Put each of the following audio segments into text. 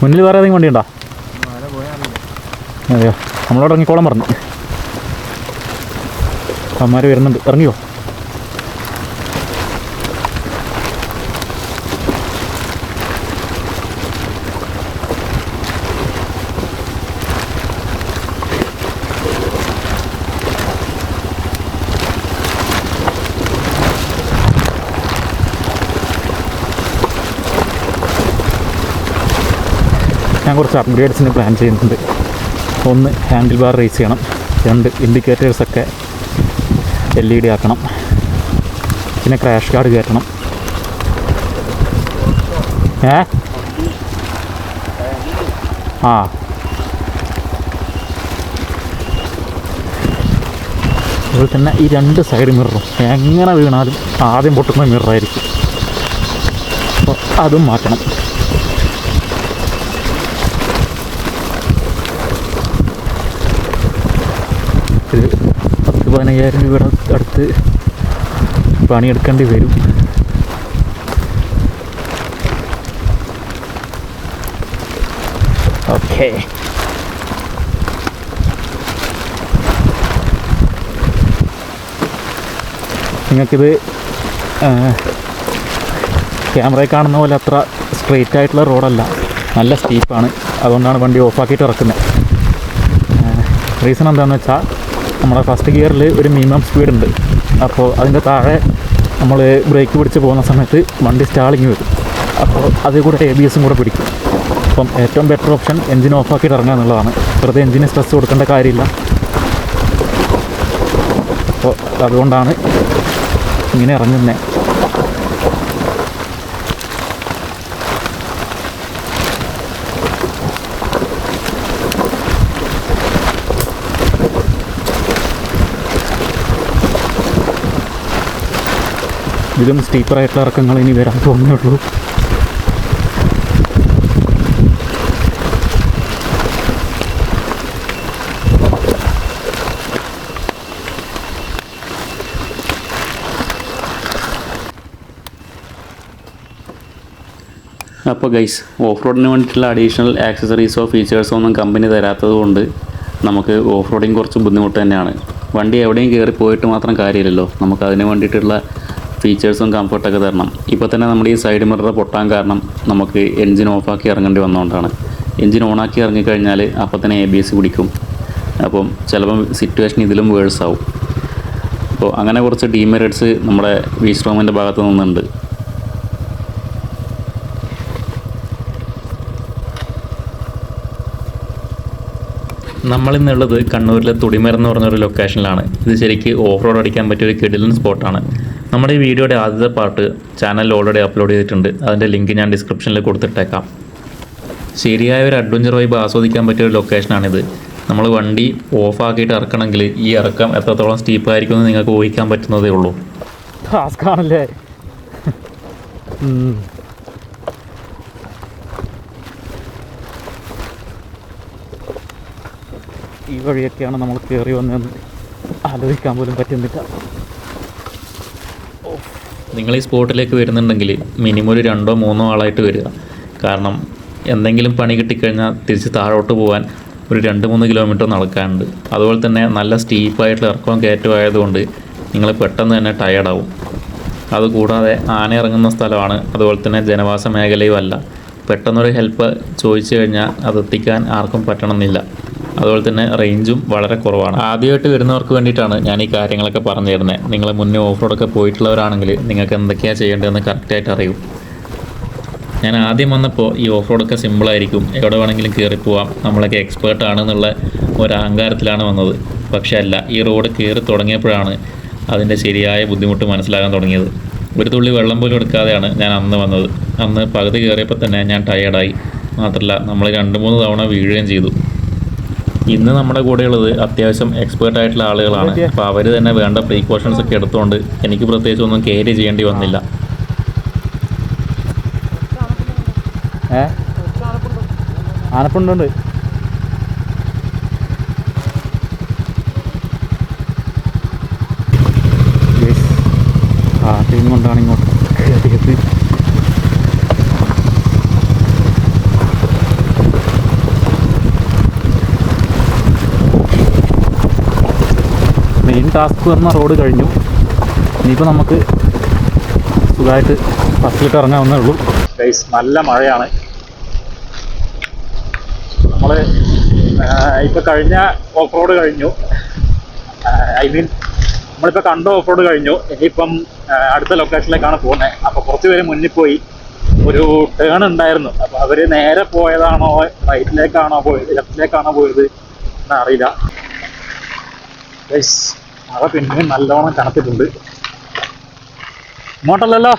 മുന്നിൽ വേറെ ഏതെങ്കിലും വണ്ടി ഉണ്ടോ? അതെയോ, നമ്മളോട് ഇറങ്ങിക്കോളം പറഞ്ഞു. അമ്മമാർ വരുന്നുണ്ട്, ഇറങ്ങിയോ? ഞാൻ കുറച്ച് അപ്ഗ്രേഡ്സിന് പ്ലാൻ ചെയ്യുന്നുണ്ട്. ഒന്ന്, ഹാൻഡിൽ ബാർ റേസ് ചെയ്യണം. 2, ഇൻഡിക്കേറ്റേഴ്സൊക്കെ LED ആക്കണം. പിന്നെ ക്രാഷ് ഗാർഡ് കയറ്റണം. അതുപോലെ തന്നെ ഈ 2 സൈഡ് മിററും എങ്ങനെ വീണാലും ആദ്യം പൊട്ടുന്ന മിററായിരിക്കും. അപ്പോൾ അതും മാറ്റണം. ഒരു 10-15,000 രൂപയുടെ അടുത്ത് പണിയെടുക്കേണ്ടി വരും. ഓക്കെ, നിങ്ങൾക്കിത് ക്യാമറയിൽ കാണുന്ന പോലെ അത്ര സ്ട്രെയിറ്റ് ആയിട്ടുള്ള റോഡല്ല, നല്ല സ്റ്റീപ്പാണ്. അതുകൊണ്ടാണ് വണ്ടി ഓഫാക്കിയിട്ട് ഇറക്കുന്നത്. റീസൺ എന്താണെന്ന് വെച്ചാൽ നമ്മുടെ ഫസ്റ്റ് ഗിയറിൽ ഒരു മിനിമം സ്പീഡ് ഉണ്ട്. അപ്പോൾ അതിൻ്റെ താഴെ നമ്മൾ ബ്രേക്ക് പിടിച്ച് പോകുന്ന സമയത്ത് വണ്ടി സ്റ്റാളിങ് വരും. അപ്പോൾ അതിൽ കൂടെ ABS കൂടെ പിടിക്കും. അപ്പം ഏറ്റവും ബെറ്റർ ഓപ്ഷൻ എൻജിൻ ഓഫാക്കിയിട്ട് ഇറങ്ങുക എന്നുള്ളതാണ്. വെറുതെ എൻജിന് സ്ട്രെസ് കൊടുക്കേണ്ട കാര്യമില്ല. അപ്പോൾ അതുകൊണ്ടാണ് ഇങ്ങനെ ഇറങ്ങുന്നത്. ഇതിലും സ്റ്റീപ്പറായിട്ടുള്ള ഇറക്കങ്ങൾ ഇനി വരാൻ തോന്നുന്നുള്ളൂ. അപ്പോൾ ഗൈസ്, ഓഫ് റോഡിന് വേണ്ടിയിട്ടുള്ള അഡീഷണൽ ആക്സസറീസോ ഫീച്ചേഴ്സോ ഒന്നും കമ്പനി തരാത്തത് കൊണ്ട് നമുക്ക് ഓഫ് റോഡിങ് കുറച്ച് ബുദ്ധിമുട്ട് തന്നെയാണ്. വണ്ടി എവിടെയും കയറി പോയിട്ട് മാത്രം കാര്യമില്ലല്ലോ, നമുക്ക് അതിന് വേണ്ടിയിട്ടുള്ള ഫീച്ചേഴ്സും കംഫർട്ടൊക്കെ തരണം. ഇപ്പോൾ തന്നെ നമ്മുടെ ഈ സൈഡ് മിറർ പൊട്ടാൻ കാരണം നമുക്ക് എൻജിൻ ഓഫാക്കി ഇറങ്ങേണ്ടി വന്നതുകൊണ്ടാണ്. എൻജിൻ ഓണാക്കി ഇറങ്ങിക്കഴിഞ്ഞാൽ അപ്പോൾ തന്നെ ABS പിടിക്കും. അപ്പം ചിലപ്പം സിറ്റുവേഷൻ ഇതിലും വേഴ്സ് ആവും. അപ്പോൾ അങ്ങനെ കുറച്ച് ഡീമെറിറ്റ്സ് നമ്മുടെ വീസ്ട്രോമിൻ്റെ ഭാഗത്ത് നിന്നുണ്ട്. നമ്മളിന്നുള്ളത് കണ്ണൂരിലെ തുടിമരം എന്ന് പറഞ്ഞൊരു ലൊക്കേഷനിലാണ്. ഇത് ശരിക്ക് ഓഫ് റോഡ് അടിക്കാൻ പറ്റിയൊരു കിടിലൻ സ്പോട്ടാണ്. നമ്മുടെ ഈ വീഡിയോയുടെ ആദ്യത്തെ പാർട്ട് ചാനലിൽ ഓൾറെഡി അപ്ലോഡ് ചെയ്തിട്ടുണ്ട്. അതിൻ്റെ ലിങ്ക് ഞാൻ ഡിസ്ക്രിപ്ഷനിൽ കൊടുത്തിട്ടേക്കാം. ശരിയായ ഒരു അഡ്വഞ്ചർ വൈബ് ആസ്വദിക്കാൻ പറ്റിയൊരു ലൊക്കേഷനാണിത്. നമ്മൾ വണ്ടി ഓഫാക്കിയിട്ട് ഇറക്കണമെങ്കിൽ ഈ ഇറക്കം എത്രത്തോളം സ്റ്റീപ്പായിരിക്കും എന്ന് നിങ്ങൾക്ക് ഊഹിക്കാൻ പറ്റുന്നതേ ഉള്ളൂ. ടാസ്കാണല്ലേ. ഈ വഴിയൊക്കെയാണ് നമ്മൾ കയറി വന്നതെന്ന് ആലോചിക്കാൻ പോലും പറ്റുന്നില്ല. നിങ്ങൾ ഈ സ്പോട്ടിലേക്ക് വരുന്നുണ്ടെങ്കിൽ മിനിമം ഒരു 2-3 ആളായിട്ട് വരിക. കാരണം എന്തെങ്കിലും പണി കിട്ടിക്കഴിഞ്ഞാൽ തിരിച്ച് താഴോട്ട് പോകാൻ ഒരു 2-3 കിലോമീറ്റർ നടക്കാനുണ്ട്. അതുപോലെ തന്നെ നല്ല സ്റ്റീപ്പായിട്ടുള്ള ഇറക്കവും കയറ്റവും ആയതുകൊണ്ട് നിങ്ങൾ പെട്ടെന്ന് തന്നെ ടയേർഡാവും. അതുകൂടാതെ ആന ഇറങ്ങുന്ന സ്ഥലമാണ്, അതുപോലെ തന്നെ ജനവാസ മേഖലയും അല്ല. പെട്ടെന്നൊരു ഹെൽപ്പ് ചോദിച്ചു കഴിഞ്ഞാൽ അതെത്തിക്കാൻ ആർക്കും പറ്റണമെന്നില്ല. അതുപോലെ തന്നെ റേഞ്ചും വളരെ കുറവാണ്. ആദ്യമായിട്ട് വരുന്നവർക്ക് വേണ്ടിയിട്ടാണ് ഞാൻ ഈ കാര്യങ്ങളൊക്കെ പറഞ്ഞു തരുന്നത്. നിങ്ങൾ മുന്നേ ഓഫ് റോഡൊക്കെ പോയിട്ടുള്ളവരാണെങ്കിൽ നിങ്ങൾക്ക് എന്തൊക്കെയാണ് ചെയ്യേണ്ടതെന്ന് കറക്റ്റായിട്ട് അറിയും. ഞാൻ ആദ്യം വന്നപ്പോൾ ഈ ഓഫ് റോഡൊക്കെ സിമ്പിളായിരിക്കും, എവിടെ വേണമെങ്കിലും കയറിപ്പോവാം, നമ്മളൊക്കെ എക്സ്പേർട്ടാണെന്നുള്ള ഒരു അഹങ്കാരത്തിലാണ് വന്നത്. പക്ഷേ അല്ല, ഈ റോഡ് കയറി തുടങ്ങിയപ്പോഴാണ് അതിൻ്റെ ശരിയായ ബുദ്ധിമുട്ട് മനസ്സിലാകാൻ തുടങ്ങിയത്. ഒരു തുള്ളി വെള്ളം പോലും എടുക്കാതെയാണ് ഞാൻ അന്ന് വന്നത്. അന്ന് പകുതി കയറിയപ്പോൾ തന്നെ ഞാൻ ടയേർഡായി. മാത്രമല്ല നമ്മൾ 2-3 തവണ വീഴുകയും ചെയ്തു. ഇന്ന് നമ്മുടെ കൂടെയുള്ളത് അത്യാവശ്യം എക്സ്പേർട്ടായിട്ടുള്ള ആളുകളാണ്. അപ്പോൾ അവർ തന്നെ വേണ്ട പ്രീക്കോഷൻസ് ഒക്കെ എടുത്തുകൊണ്ട് എനിക്ക് പ്രത്യേകിച്ച് ഒന്നും ക്യാരി ചെയ്യേണ്ടി വന്നില്ല. ആനപ്പുണ്ടുണ്ട്. ടീം കൊണ്ടാണ് ഇങ്ങോട്ട് കയറിയത്. ടാസ്ക് വന്ന റോഡ് കഴിഞ്ഞു. ഇനിയിപ്പോൾ നമുക്ക് സുഖമായിട്ട് ഫസ്റ്റിലിട്ട് ഇറങ്ങാവുന്നേ ഉള്ളൂ. ഗൈസ്, നല്ല മഴയാണ്. നമ്മൾ ഇപ്പോൾ കഴിഞ്ഞ ഓഫ് റോഡ് കഴിഞ്ഞു. ഐ മീൻ നമ്മളിപ്പോൾ കണ്ട ഓഫ് റോഡ് കഴിഞ്ഞു. ഇനിയിപ്പം അടുത്ത ലൊക്കേഷനിലേക്കാണ് പോകുന്നത്. അപ്പോൾ കുറച്ച് പേര് മുന്നിൽ പോയി ഒരു ടേൺ ഉണ്ടായിരുന്നു. അപ്പോൾ അവർ നേരെ പോയതാണോ റൈറ്റിലേക്കാണോ പോയത് ലെഫ്റ്റിലേക്കാണോ പോയത് എന്നറിയില്ല. ഗൈസ്, മഴ പിന്നെയും നല്ലോണം കനത്തിട്ടുണ്ട്. ഇങ്ങോട്ടല്ലല്ലോ,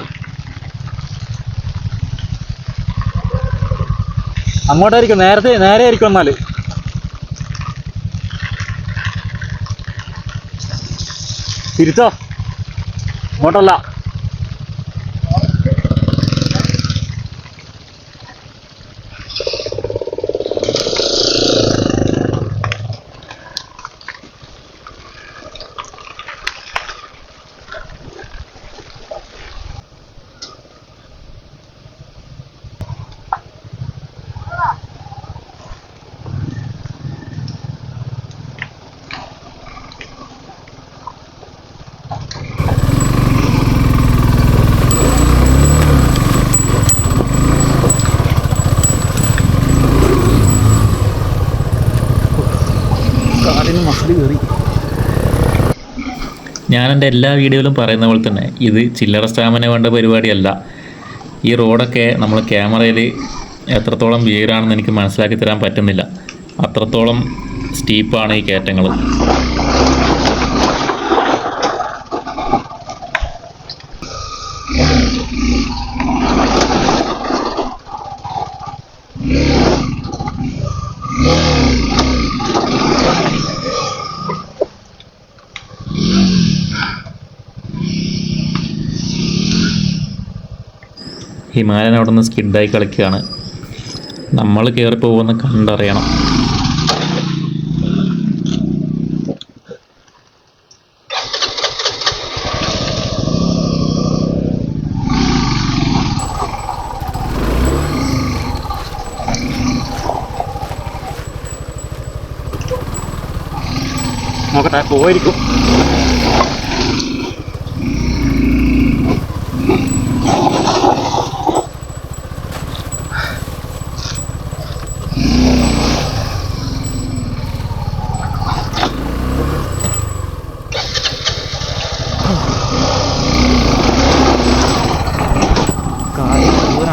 അങ്ങോട്ടായിരിക്കും. നേരെ ആയിരിക്കും. എന്നാൽ തിരിച്ചോ, ഇങ്ങോട്ടല്ല. ഞാൻ എൻ്റെ എല്ലാ വീഡിയോയിലും പറയുന്ന പോലെ തന്നെ ഇത് ചില്ലറ സ്റ്റാമിന വേണ്ട പരിപാടിയല്ല. ഈ റോഡൊക്കെ നമ്മൾ ക്യാമറയിൽ എത്രത്തോളം വീരാണെന്ന് എനിക്ക് മനസ്സിലാക്കി തരാൻ പറ്റുന്നില്ല. അത്രത്തോളം സ്റ്റീപ്പാണ് ഈ കയറ്റങ്ങൾ. ഹിമാലയൻ അവിടെ നിന്ന് സ്കിഡായി കളിക്കുകയാണ്. നമ്മൾ കയറി പോകുമെന്ന് കണ്ടറിയണം. നോക്കട്ടെ, പോയിരിക്കും.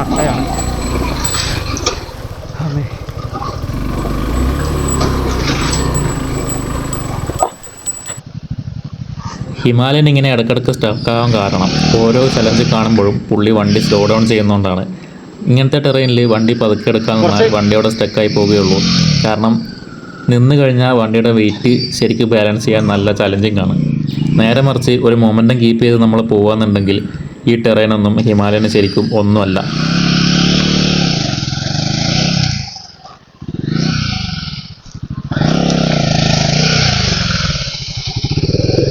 അട്ടയാണ്. ഹിമാലയൻ ഇങ്ങനെ ഇടയ്ക്കിടയ്ക്ക് സ്റ്റക്കാകാൻ കാരണം ഓരോ ചലഞ്ച് കാണുമ്പോഴും പുള്ളി വണ്ടി സ്ലോ ഡൗൺ ചെയ്യുന്നതുകൊണ്ടാണ്. ഇങ്ങനത്തെ ടെറൈനിൽ വണ്ടി പതുക്കെ എടുക്കാൻ നിന്നാൽ വണ്ടി അവിടെ സ്റ്റക്കായി പോവുകയുള്ളൂ. കാരണം നിന്ന് കഴിഞ്ഞാൽ വണ്ടിയുടെ വെയിറ്റ് ശരിക്കും ബാലൻസ് ചെയ്യാൻ നല്ല ചലഞ്ചിങ് ആണ്. നേരെ മറിച്ച് ഒരു മൊമെൻറ്റം കീപ്പ് ചെയ്ത് നമ്മൾ പോകുകയെന്നുണ്ടെങ്കിൽ ഈ ടെറൈനൊന്നും ഹിമാലയന് ശരിക്കും ഒന്നുമല്ല.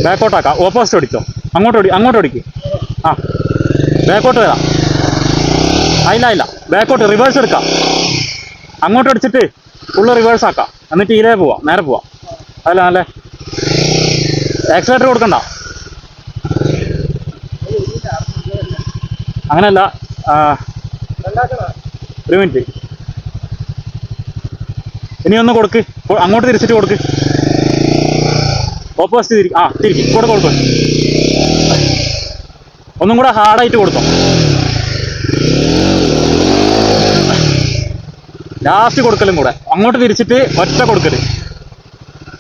ബാക്കോട്ടാക്കാം. ഓപ്പോസിറ്റ് ഓടിച്ചോ. അങ്ങോട്ട് ഓടിക്ക്. ആ, ബാക്കോട്ട് വരാം. ഇല്ല, ബാക്കോട്ട് റിവേഴ്സ് എടുക്കാം. അങ്ങോട്ട് അടിച്ചിട്ട് ഫുള്ള് റിവേഴ്സ് ആക്കാം. എന്നിട്ട് ഇതിലേ പോവാം, നേരെ പോവാം. അതല്ല നല്ല ആക്സിലേറ്റർ കൊടുക്കണ്ട. അങ്ങനെയല്ല, ഒരു മിനിറ്റ്. ഇനി ഒന്ന് കൊടുക്ക്. അങ്ങോട്ട് തിരിച്ചിട്ട് കൊടുക്ക്. ഓപ്പോസിറ്റ് തിരിക്കും. കൊടുക്കും. ഒന്നും കൂടെ ഹാർഡായിട്ട് കൊടുത്തോ. ലാസ്റ്റ് കൊടുക്കലും കൂടെ. അങ്ങോട്ട് തിരിച്ചിട്ട് ഒറ്റ കൊടുക്കല്.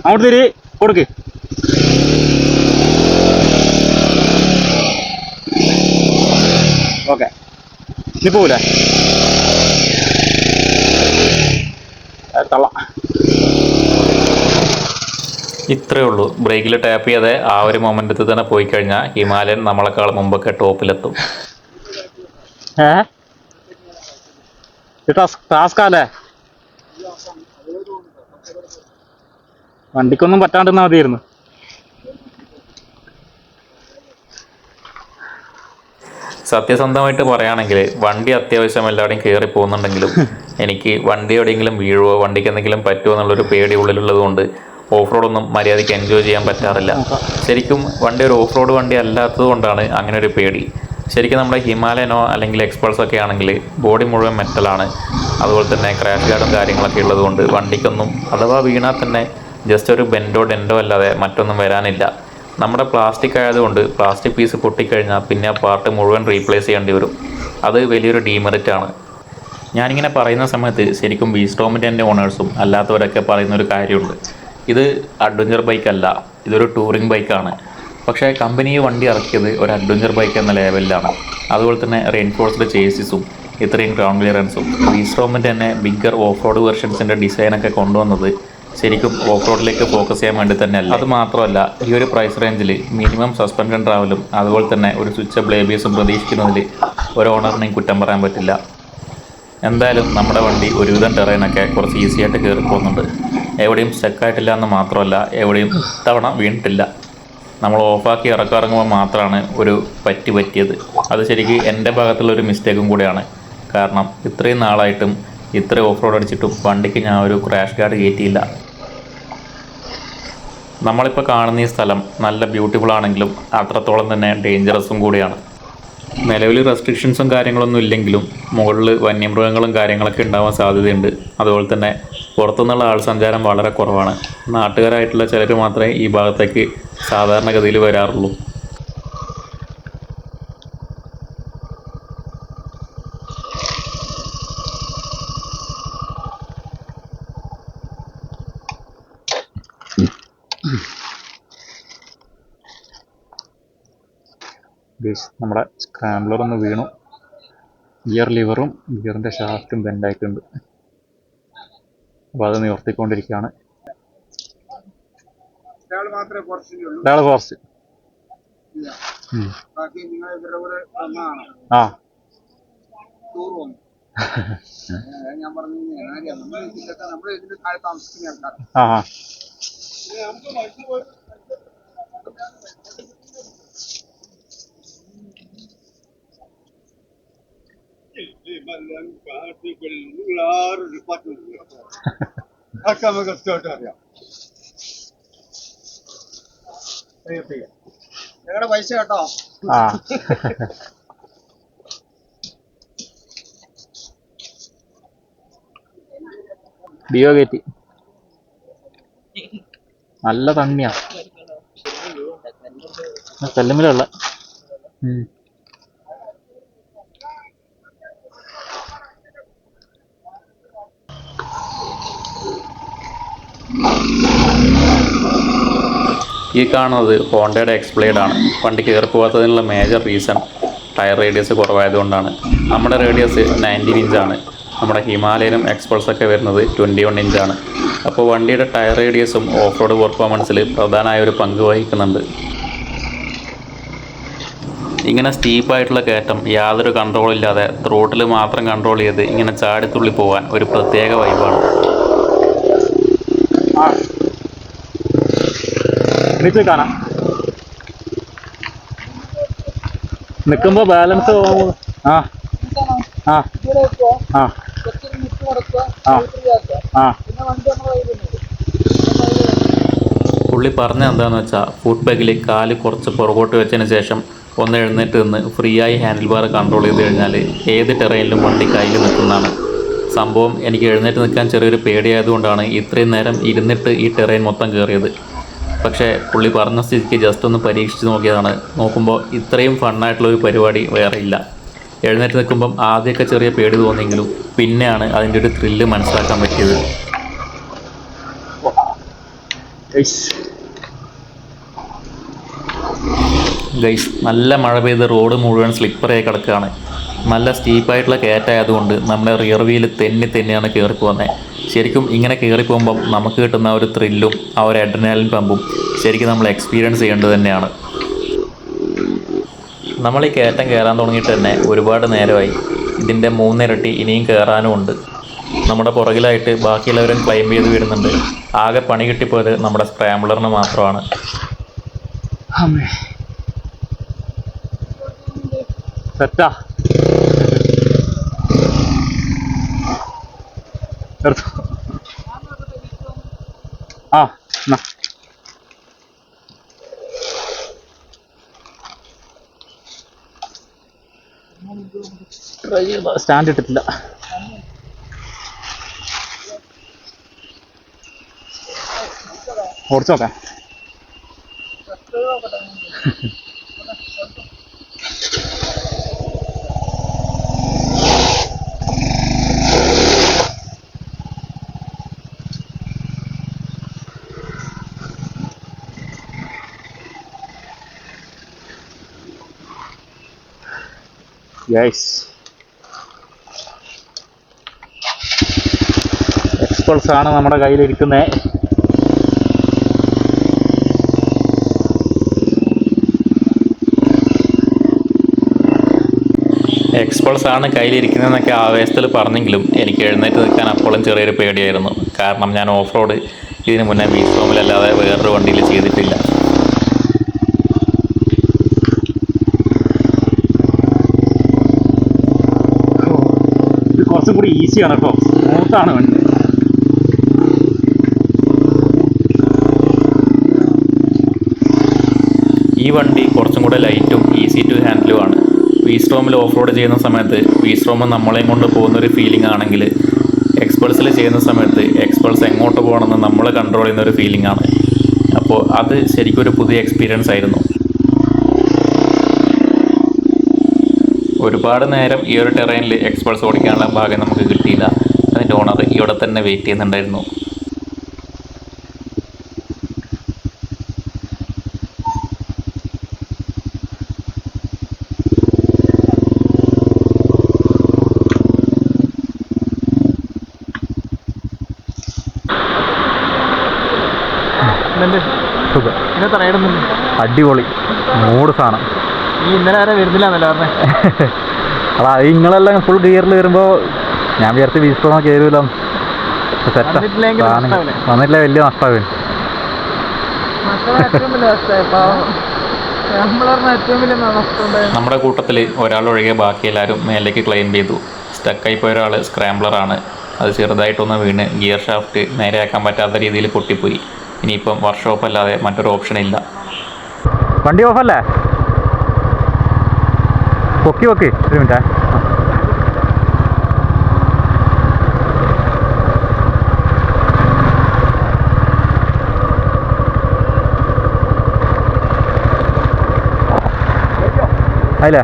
അങ്ങോട്ട് കൊടുക്ക്. ഓക്കെ, ഇനി പോവില്ലേ? തള്ള. ഇത്രയേ ഉള്ളൂ. ബ്രേക്കിൽ ടാപ്പ് ചെയ്യാതെ ആ ഒരു മൊമെൻറ്റത്തിൽ തന്നെ പോയി കഴിഞ്ഞാൽ ഹിമാലയൻ നമ്മളെക്കാൾ മുമ്പൊക്കെ ടോപ്പിലെത്തും. ടാസ്കാല്ലേ? വണ്ടിക്കൊന്നും പറ്റാണ്ടിരുന്നാൽ മതിയായിരുന്നു. സത്യസന്ധമായിട്ട് പറയുകയാണെങ്കിൽ വണ്ടി അത്യാവശ്യം എല്ലാവരുടെയും കയറി പോകുന്നുണ്ടെങ്കിലും എനിക്ക് വണ്ടി എവിടെയെങ്കിലും വീഴുവോ വണ്ടിക്ക് എന്തെങ്കിലും പറ്റുമോ എന്നുള്ളൊരു പേടി ഉള്ളിലുള്ളത് കൊണ്ട് ഓഫ് റോഡൊന്നും മര്യാദയ്ക്ക് എൻജോയ് ചെയ്യാൻ പറ്റാറില്ല. ശരിക്കും വണ്ടി ഒരു ഓഫ് റോഡ് വണ്ടി അല്ലാത്തത് കൊണ്ടാണ് അങ്ങനെ ഒരു പേടി. ശരിക്കും നമ്മുടെ ഹിമാലയനോ അല്ലെങ്കിൽ എക്സ്പൾസൊക്കെ ആണെങ്കിൽ ബോഡി മുഴുവൻ മെറ്റലാണ്. അതുപോലെ തന്നെ ക്രാഷ് ഗാർഡും കാര്യങ്ങളൊക്കെ ഉള്ളതുകൊണ്ട് വണ്ടിക്കൊന്നും അഥവാ വീണാൽ തന്നെ ജസ്റ്റ് ഒരു ബെൻഡോ ഡെൻഡോ അല്ലാതെ മറ്റൊന്നും വരാനില്ല. നമ്മുടെ പ്ലാസ്റ്റിക് ആയതുകൊണ്ട് പ്ലാസ്റ്റിക് പീസ് പൊട്ടിക്കഴിഞ്ഞാൽ പിന്നെ ആ പാർട്ട് മുഴുവൻ റീപ്ലേസ് ചെയ്യേണ്ടി വരും. അത് വലിയൊരു ഡീമെറിറ്റാണ്. ഞാനിങ്ങനെ പറയുന്ന സമയത്ത് ശരിക്കും വീസ്റ്റോമിൻ്റെ എൻ്റെ ഓണേഴ്സും അല്ലാത്തവരൊക്കെ പറയുന്നൊരു കാര്യമുണ്ട്. ഇത് അഡ്വഞ്ചർ ബൈക്കല്ല, ഇതൊരു ടൂറിംഗ് ബൈക്കാണ്. പക്ഷേ കമ്പനി വണ്ടി ഇറക്കിയത് ഒരു അഡ്വഞ്ചർ ബൈക്ക് എന്ന ലെവലിലാണ്. അതുപോലെ തന്നെ റെയിൻഫോഴ്സ്ഡ് ചേസിസും ഇത്രയും ഗ്രൗണ്ട് ക്ലിയറൻസും വീസ്റ്റോമിൻ്റെ തന്നെ ബിഗ്ഗർ ഓഫ് റോഡ് വെർഷൻസിൻ്റെ ഡിസൈനൊക്കെ കൊണ്ടുവന്നത് ശരിക്കും ഓഫ് റോഡിലേക്ക് ഫോക്കസ് ചെയ്യാൻ വേണ്ടി തന്നെയല്ല. അത് മാത്രമല്ല, ഈ ഒരു പ്രൈസ് റേഞ്ചിൽ മിനിമം സസ്പെൻഷൻ ട്രാവലും അതുപോലെ തന്നെ ഒരു സ്വിച്ചബിൾ ABSും പ്രതീക്ഷിക്കുന്നതിൽ ഒരു ഓണറിനെയും കുറ്റം പറയാൻ പറ്റില്ല. എന്തായാലും നമ്മുടെ വണ്ടി ഒരുവിധം ടെറൈനൊക്കെ കുറച്ച് ഈസി ആയിട്ട് കയറി പോകുന്നുണ്ട്. എവിടെയും സ്റ്റക്കായിട്ടില്ല എന്ന് മാത്രമല്ല, എവിടെയും തവണ വീണിട്ടില്ല. നമ്മൾ ഓഫാക്കി ഇറക്കുമ്പോൾ മാത്രമാണ് ഒരു പറ്റിയത്. അത് ശരിക്കും എൻ്റെ ഭാഗത്തുള്ളൊരു മിസ്റ്റേക്കും കൂടെയാണ്. കാരണം ഇത്രയും നാളായിട്ടും ഇത്ര ഓഫ് റോഡ് അടിച്ചിട്ടും വണ്ടിക്ക് ഞാൻ ഒരു ക്രാഷ് ഗാർഡ് കയറ്റിയില്ല. നമ്മളിപ്പോൾ കാണുന്ന ഈ സ്ഥലം നല്ല ബ്യൂട്ടിഫുൾ ആണെങ്കിലും അത്രത്തോളം തന്നെ ഡേഞ്ചറസും കൂടിയാണ്. നിലവിൽ റെസ്ട്രിക്ഷൻസും കാര്യങ്ങളൊന്നും ഇല്ലെങ്കിലും മുകളിൽ വന്യമൃഗങ്ങളും കാര്യങ്ങളൊക്കെ ഉണ്ടാവാൻ സാധ്യതയുണ്ട്. അതുപോലെ തന്നെ പുറത്തുനിന്നുള്ള ആൾ സഞ്ചാരം വളരെ കുറവാണ്. നാട്ടുകാരായിട്ടുള്ള ചിലർ മാത്രമേ ഈ ഭാഗത്തേക്ക് സാധാരണഗതിയിൽ വരാറുള്ളൂ. നമ്മുടെ സ്ക്രാംബ്ലർ ഒന്ന് വീണു. ഗിയർ ലിവറും ഗിയറിൻ്റെ ഷാഫ്റ്റും ബെൻഡായിട്ടുണ്ട്. അപ്പോൾ അത് നിവർത്തിക്കൊണ്ടിരിക്കുകയാണ്. ഒരാൾ കുറച്ച് ആ ഞങ്ങളുടെ പൈസ കേട്ടോ. ഡിയോ കയറ്റി നല്ല തണ്ണിയാ കല്ലുമ്മലുള്ള. ഈ കാണുന്നത് ഹോണ്ടയുടെ എക്സ്പ്ലേഡ് ആണ്. വണ്ടി കയറി പോകാത്തതിനുള്ള മേജർ റീസൺ ടയർ റേഡിയസ് കുറവായതുകൊണ്ടാണ്. നമ്മുടെ റേഡിയസ് 19 ഇഞ്ചാണ്. നമ്മുടെ ഹിമാലയനും എക്സ്പൾസൊക്കെ വരുന്നത് 21 ഇഞ്ചാണ്. അപ്പോൾ വണ്ടിയുടെ ടയർ റേഡിയസും ഓഫ് റോഡ് പെർഫോമൻസിൽ പ്രധാനമായ ഒരു പങ്ക് വഹിക്കുന്നുണ്ട്. ഇങ്ങനെ സ്റ്റീപ്പായിട്ടുള്ള കയറ്റം യാതൊരു കൺട്രോളില്ലാതെ ത്രോട്ടിൽ മാത്രം കൺട്രോൾ ചെയ്ത് ഇങ്ങനെ ചാടിത്തുള്ളി പോകാൻ ഒരു പ്രത്യേക വൈബാണ്. കാണാം നിൽക്കുമ്പോ ബാലൻസ് ആ ആ ആ ആ പുള്ളി പറഞ്ഞ എന്താണെന്ന് വെച്ചാൽ ഫുഡ് ബാഗിൽ കാല് കുറച്ച് പുറകോട്ട് വെച്ചതിന് ശേഷം ഒന്ന് എഴുന്നേറ്റ് നിന്ന് ഫ്രീ ആയി ഹാൻഡിൽ ബാർ കൺട്രോൾ ചെയ്ത് കഴിഞ്ഞാൽ ഏത് ടെറൈനിലും വണ്ടി കയ്യിൽ നിൽക്കുന്നതാണ്. സംഭവം എനിക്ക് എഴുന്നേറ്റ് നിൽക്കാൻ ചെറിയൊരു പേടിയായതുകൊണ്ടാണ് ഇത്രയും നേരം ഇരുന്നിട്ട് ഈ ടെറൈൻ മൊത്തം കയറിയത്. പക്ഷേ പുള്ളി പറഞ്ഞ സ്ഥിതിക്ക് ജസ്റ്റ് ഒന്ന് പരീക്ഷിച്ച് നോക്കിയതാണ്. നോക്കുമ്പോൾ ഇത്രയും ഫണ്ണായിട്ടുള്ളൊരു പരിപാടി വേറെ ഇല്ല. എഴുന്നേറ്റ് നിൽക്കുമ്പം ആദ്യമൊക്കെ ചെറിയ പേടി തോന്നിയെങ്കിലും പിന്നെയാണ് അതിൻ്റെ ഒരു ത്രില്ല് മനസ്സിലാക്കാൻ പറ്റിയത്. ഗൈസ്, നല്ല മഴ പെയ്ത് റോഡ് മുഴുവൻ സ്ലിപ്പറായി കിടക്കുകയാണ്. നല്ല സ്റ്റീപ്പായിട്ടുള്ള കയറ്റായതുകൊണ്ട് നമ്മുടെ റിയർ വീല് തെന്നിയാണ് കയറി പോകുന്നത്. ശരിക്കും ഇങ്ങനെ കയറി പോകുമ്പം നമുക്ക് കിട്ടുന്ന ഒരു ത്രില്ലും ആ ഒരു അഡ്രിനാലിൻ പമ്പും ശരിക്കും നമ്മൾ എക്സ്പീരിയൻസ് ചെയ്യേണ്ടത് തന്നെയാണ്. നമ്മൾ ഈ കയറ്റം കയറാൻ തുടങ്ങിയിട്ട് തന്നെ ഒരുപാട് നേരമായി. ഇതിൻ്റെ 3 ഇരട്ടി ഇനിയും കയറാനും ഉണ്ട്. നമ്മുടെ പുറകിലായിട്ട് ബാക്കിയുള്ളവരും ക്ലൈം ചെയ്ത് വരുന്നുണ്ട്. ആകെ പണി കിട്ടിപ്പോയത് നമ്മുടെ സ്ക്രാംബ്ലറിന് മാത്രമാണ്. സെറ്റാ ആ സ്റ്റാൻഡ് ഇട്ടിട്ടില്ല. ഓടിച്ചു നോക്കാം. യെസ്, എക്സ്പൾസ് ആണ് നമ്മുടെ കയ്യിലിരിക്കുന്നത്. എക്സ്പൾസ് ആണ് കയ്യിലിരിക്കുന്നതെന്നൊക്കെ ആവേശത്തിൽ പറഞ്ഞെങ്കിലും എനിക്ക് എഴുന്നേറ്റ് നിൽക്കാൻ അപ്പോഴും ചെറിയൊരു പേടിയായിരുന്നു. കാരണം ഞാൻ ഓഫ് റോഡ് ഇതിന് മുന്നേ ബീസ്ട്രോമിലല്ലാതെ വേറൊരു വണ്ടിയിൽ ചെയ്തിട്ടില്ല. ഇത് കുറച്ചും കൂടി ഈസിയാണ് കേട്ടോ, സ്മൂത്താണ് വണ്ടി. ഈ വണ്ടി കുറച്ചും കൂടെ ലൈറ്റും ഈസി ടു ഹാൻഡിലും ആണ്. ബീസ്ട്രോമിൽ ഓഫ് റോഡ് ചെയ്യുന്ന സമയത്ത് ബീസ്ട്രോം നമ്മളെയും കൊണ്ട് പോകുന്നൊരു ഫീലിംഗ് ആണെങ്കിൽ എക്സ്പൾസിൽ ചെയ്യുന്ന സമയത്ത് എക്സ്പൾസ് എങ്ങോട്ട് പോകണമെന്ന് നമ്മൾ കൺട്രോൾ ചെയ്യുന്ന ഒരു ഫീലിംഗ് ആണ്. അപ്പോൾ അത് ശരിക്കും ഒരു പുതിയ എക്സ്പീരിയൻസ് ആയിരുന്നു. ഒരുപാട് നേരം ഈ ഒരു ടെറൈനിൽ എക്സ്പൾസ് ഓടിക്കാനുള്ള ഭാഗ്യം നമുക്ക് കിട്ടിയില്ല. അതിൻ്റെ ഓണർ ഇവിടെ തന്നെ വെയിറ്റ് ചെയ്യുന്നുണ്ടായിരുന്നു. സുഖം, ഇന്നത്തെ റൈഡൊന്നും അടിപൊളി മൂഡ് സാധനം. നീ ഇന്നലെ വരെ വരുന്നില്ലാന്നല്ലോ പറഞ്ഞേ. അതാ നിങ്ങളെല്ലാം ഫുൾ ഗിയറിൽ വരുമ്പോൾ ഞാൻ വിചാരിച്ച് ബീസ്ട്രോം കയറൂല. സെറ്റ് വന്നിട്ടില്ല, വലിയ നഷ്ടമാവും. നമ്മുടെ കൂട്ടത്തിൽ ഒരാളൊഴികെ ബാക്കി എല്ലാവരും മേലേക്ക് ക്ലെയിം ചെയ്തു. സ്റ്റക്കായി പോയ ഒരാൾ സ്ക്രാംബ്ലറാണ്. അത് ചെറുതായിട്ടൊന്ന് വീണ് ഗിയർ ഷാഫ്റ്റ് നേരെയാക്കാൻ പറ്റാത്ത രീതിയിൽ പൊട്ടിപ്പോയി. ഇനിയിപ്പം വർക്ക്ഷോപ്പ് അല്ലാതെ മറ്റൊരു ഓപ്ഷൻ ഇല്ല. വണ്ടി ഓഫല്ലേ? പൊക്കി ഒരു മിനിറ്റ്. അല്ലേ,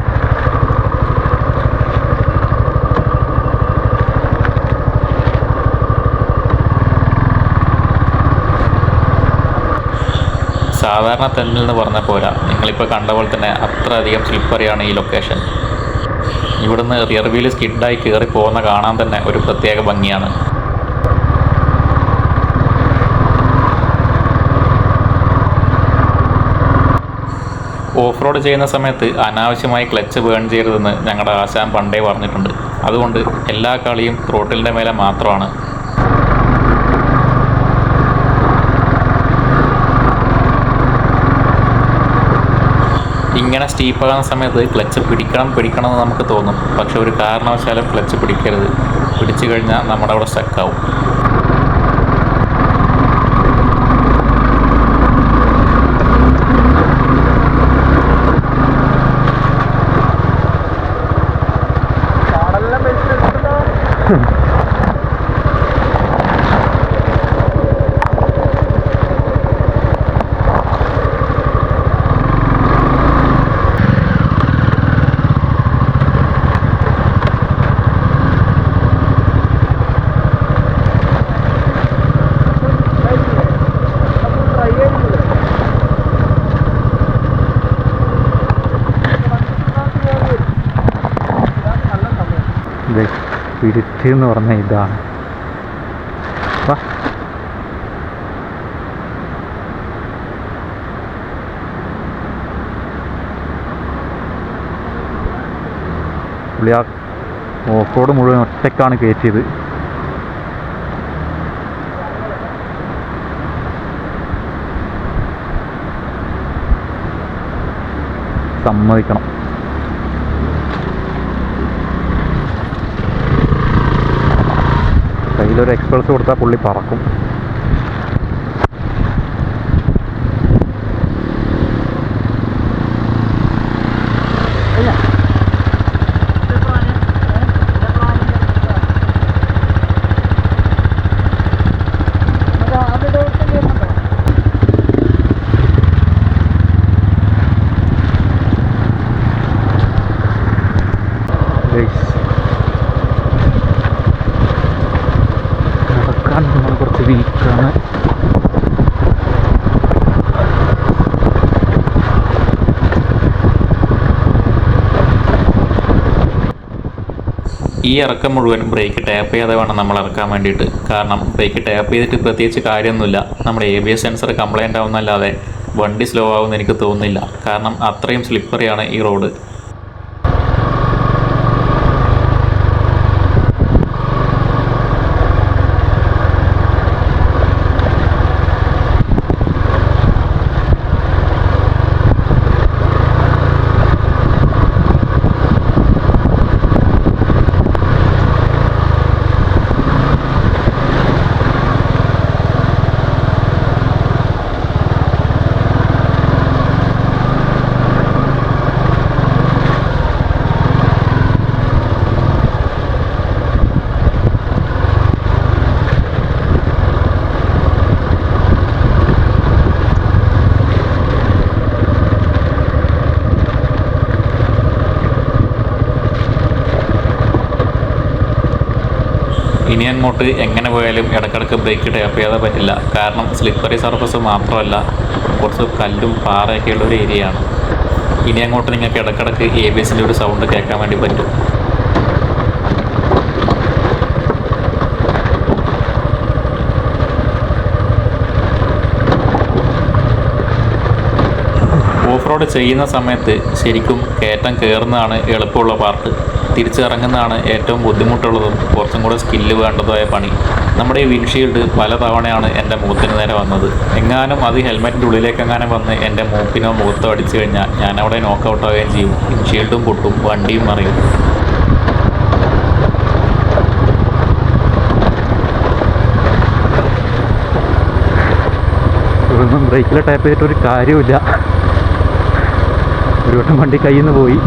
സാധാരണ തെന്നിൽ എന്ന് പറഞ്ഞാൽ പോരാ, നിങ്ങളിപ്പോൾ കണ്ട പോലെ തന്നെ അത്ര അധികം സ്ലിപ്പറിയാണ് ഈ ലൊക്കേഷൻ. ഇവിടുന്ന് റിയർ വീല് സ്കിഡായി കയറി പോകുന്ന കാണാൻ തന്നെ ഒരു പ്രത്യേക ഭംഗിയാണ്. ഓഫ് റോഡ് ചെയ്യുന്ന സമയത്ത് അനാവശ്യമായി ക്ലച്ച് ബേൺ ചെയ്യരുതെന്ന് ഞങ്ങളുടെ ആശാൻ പണ്ടേ പറഞ്ഞിട്ടുണ്ട്. അതുകൊണ്ട് എല്ലാ കളിയും ത്രോട്ടിലിൻ്റെ മേലെ മാത്രമാണ്. ഇങ്ങനെ സ്റ്റീപ്പാകുന്ന സമയത്ത് ക്ലച്ച് പിടിക്കണം എന്ന് നമുക്ക് തോന്നും. പക്ഷെ ഒരു കാരണവശാലും ക്ലച്ച് പിടിക്കരുത്. പിടിച്ചു കഴിഞ്ഞാൽ നമ്മുടെ അവിടെ സ്റ്റക്കാവും. സ്പിരിറ്റ് എന്ന് പറഞ്ഞ ഇതാണ്. പുള്ളി ആ ഓഫ് റോഡ് മുഴുവൻ ഒറ്റക്കാണ് കയറ്റിയത്. സമ്മതിക്കണം. കയ്യിലൊരു എക്സ്പ്രസ് കൊടുത്താൽ പുള്ളി പറക്കും. നടക്കാൻ നമ്മൾ കുറച്ച് വീക്കാണ്. ഈ ഇറക്കം മുഴുവൻ ബ്രേക്ക് ടാപ്പ് ചെയ്യാതെ വേണം നമ്മൾ ഇറക്കാൻ വേണ്ടിയിട്ട്. കാരണം ബ്രേക്ക് ടാപ്പ് ചെയ്തിട്ട് പ്രത്യേകിച്ച് കാര്യമൊന്നുമില്ല. നമ്മുടെ ABS സെൻസർ കംപ്ലൈൻ്റ് ആവുന്നല്ലാതെ വണ്ടി സ്ലോ ആവുമെന്ന് എനിക്ക് തോന്നുന്നില്ല. കാരണം അത്രയും സ്ലിപ്പറിയാണ് ഈ റോഡ്. ഇനി അങ്ങോട്ട് എങ്ങനെ പോയാലും ഇടയ്ക്കിടയ്ക്ക് ബ്രേക്ക് ടാപ്പ് ചെയ്യാതെ പറ്റില്ല. കാരണം സ്ലിപ്പറി സർഫസ് മാത്രമല്ല, കുറച്ച് കല്ലും പാറയൊക്കെയുള്ള ഒരു ഏരിയയാണ്. ഇനി അങ്ങോട്ട് നിങ്ങൾക്ക് ഇടയ്ക്കിടയ്ക്ക് ABSൻ്റെ ഒരു സൗണ്ട് കേൾക്കാൻ വേണ്ടി പറ്റും. ഓഫ് റോഡ് ചെയ്യുന്ന സമയത്ത് ശരിക്കും കയറ്റം കയറുന്നതാണ് എളുപ്പമുള്ള പാർട്ട്. തിരിച്ചിറങ്ങുന്നതാണ് ഏറ്റവും ബുദ്ധിമുട്ടുള്ളതും കുറച്ചും കൂടെ സ്കില്ല് വേണ്ടതായ പണി. നമ്മുടെ ഈ വിൻഷീൽഡ് പല തവണയാണ് എൻ്റെ മുഖത്തിന് നേരെ വന്നത്. എങ്ങാനും അത് ഹെൽമെറ്റിൻ്റെ ഉള്ളിലേക്കെങ്ങാനും വന്ന് എൻ്റെ മൂക്കിനോ മുഖത്തോ അടിച്ചു കഴിഞ്ഞാൽ ഞാനവിടെ നോക്കൗട്ട് ആവുകയും ചെയ്യും. വിൻഷീൽഡും പൊട്ടും, വണ്ടിയും മറിയും. ഇതൊന്നും ബ്രേക്കിൽ ടാപ്പ് ചെയ്തിട്ടൊരു കാര്യമില്ല. ഒരു വട്ടം വണ്ടി കയ്യിൽ നിന്ന് പോയി.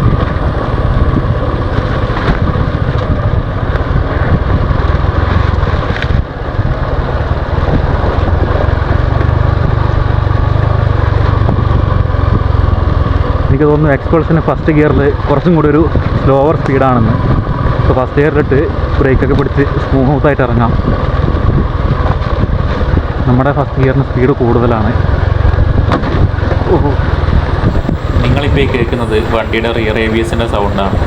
എനിക്ക് തോന്നുന്നു എക്സ്പൾസിന് ഫസ്റ്റ് ഗിയറിൽ കുറച്ചും കൂടി ഒരു സ്ലോവർ സ്പീഡാണെന്ന്. അപ്പോൾ ഫസ്റ്റ് ഗിയറിലിട്ട് ബ്രേക്കൊക്കെ പിടിച്ച് സ്മൂത്തായിട്ട് ഇറങ്ങാം. നമ്മുടെ ഫസ്റ്റ് ഗിയറിന് സ്പീഡ് കൂടുതലാണ്. ഓഹോ, നിങ്ങളിപ്പോൾ ഈ കേൾക്കുന്നത് വണ്ടിയുടെ റിയർ ABSൻ്റെ സൗണ്ടാണ്.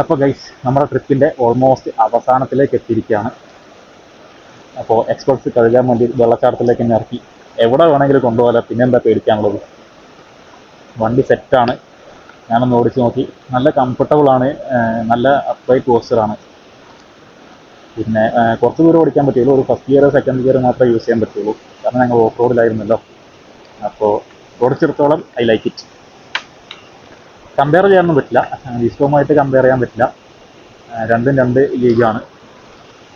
അപ്പോൾ ഗൈസ്, നമ്മുടെ ട്രിപ്പിൻ്റെ ഓൾമോസ്റ്റ് അവസാനത്തിലേക്ക് എത്തിയിരിക്കുകയാണ്. അപ്പോൾ എക്സ്പൾസ് കഴുകാൻ വേണ്ടി വെള്ളച്ചാട്ടത്തിലേക്ക് തന്നെ ഇറക്കി. എവിടെ വേണമെങ്കിലും കൊണ്ടുപോകാൻ, പിന്നെന്താ പേടിക്കാനുള്ളത്. വണ്ടി സെറ്റാണ്. ഞാനൊന്ന് ഓടിച്ച് നോക്കി. നല്ല കംഫർട്ടബിളാണ്, നല്ല അപ്രൈറ്റ് പോസ്റ്ററാണ്. പിന്നെ കുറച്ച് ദൂരം ഓടിക്കാൻ പറ്റുള്ളൂ. ഒരു ഫസ്റ്റ് ഗിയർ സെക്കൻഡ് ഗിയർ മാത്രമേ യൂസ് ചെയ്യാൻ പറ്റുള്ളൂ. കാരണം ഞങ്ങൾ ഓഫ് റോഡിലായിരുന്നല്ലോ. അപ്പോൾ ഓടിച്ചിടത്തോളം ഐ ലൈക്ക് ഇറ്റ്. കമ്പയർ ചെയ്യാനൊന്നും പറ്റില്ല, വിസ്റ്റോമായിട്ട് കമ്പയർ ചെയ്യാൻ പറ്റില്ല. രണ്ടും രണ്ട് ലീഗാണ്.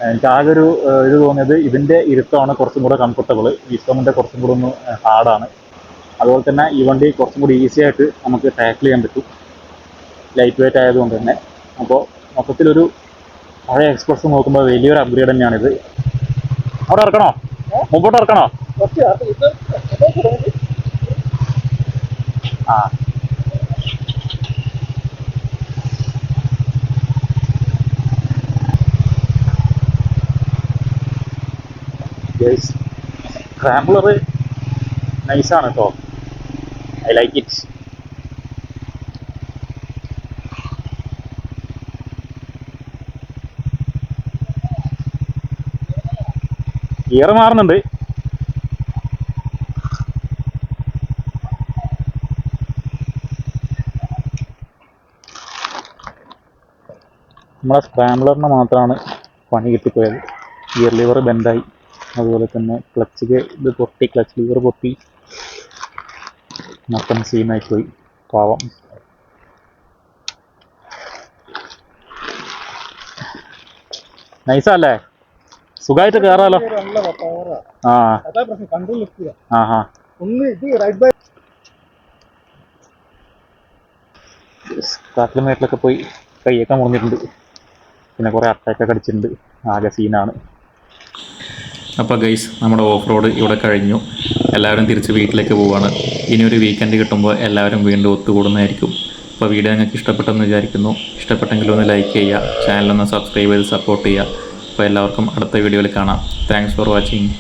എനിക്ക് ആകെ ഒരു ഇത് തോന്നിയത് ഇതിൻ്റെ ഇരുത്തമാണ് കുറച്ചും കൂടെ കംഫർട്ടബിൾ. വിസ്റ്റോമിൻ്റെ കുറച്ചും കൂടെ ഒന്ന് ഹാർഡാണ്. അതുപോലെ തന്നെ ഈ വണ്ടി കുറച്ചും കൂടി ഈസി ആയിട്ട് നമുക്ക് ടാക്കിൾ ചെയ്യാൻ പറ്റും, ലൈറ്റ് വെയിറ്റ് ആയതുകൊണ്ട് തന്നെ. അപ്പോൾ മൊത്തത്തിലൊരു പഴയ എക്സ്പ്രസ് നോക്കുമ്പോൾ വലിയൊരു അപ്ഗ്രേഡ് തന്നെയാണിത്. അവിടെ ഇറക്കണോ? മുമ്പോട്ട് ഇറക്കണോ? ആ, സ്ക്രാംബ്ലർ നൈസാണ് കേട്ടോ. I like it. ഗിയർ മാറുന്നുണ്ട്. നമ്മളെ സ്ക്രാംബ്ലറിന് മാത്രമാണ് പണി കിട്ടിപ്പോയത്. Gear lever ബെൻഡായി. അതുപോലെ തന്നെ ക്ലച്ച് ഇത് പൊട്ടി, ക്ലച്ച് ലിവർ പൊട്ടി, മൊത്തം സീനായി പോയി. പാവം. നൈസല്ലേ, സുഖമായിട്ട് കയറാലോ. ആ ആഹാ കാട്ടിലും മേട്ടിലൊക്കെ പോയി കൈയൊക്കെ മുറിഞ്ഞിട്ടുണ്ട്, പിന്നെ കുറേ അട്ടയൊക്കെ അടിച്ചിട്ടുണ്ട്. ആകെ സീനാണ്. അപ്പോൾ ഗൈസ്, നമ്മുടെ ഓഫ് റോഡ് ഇവിടെ കഴിഞ്ഞു. എല്ലാവരും തിരിച്ച് വീട്ടിലേക്ക് പോവുകയാണ്. ഇനി ഒരു വീക്കെൻഡ് കിട്ടുമ്പോൾ എല്ലാവരും വീണ്ടും ഒത്തുകൂടുന്നതായിരിക്കും. അപ്പോൾ വീഡിയോ നിങ്ങൾക്ക് ഇഷ്ടപ്പെട്ടെന്ന് വിചാരിക്കുന്നു. ഇഷ്ടപ്പെട്ടെങ്കിൽ ഒന്ന് ലൈക്ക് ചെയ്യുക, ചാനലൊന്ന് സബ്സ്ക്രൈബ് ചെയ്ത് സപ്പോർട്ട് ചെയ്യുക. അപ്പോൾ എല്ലാവർക്കും അടുത്ത വീഡിയോയിൽ കാണാം. Thanks for watching.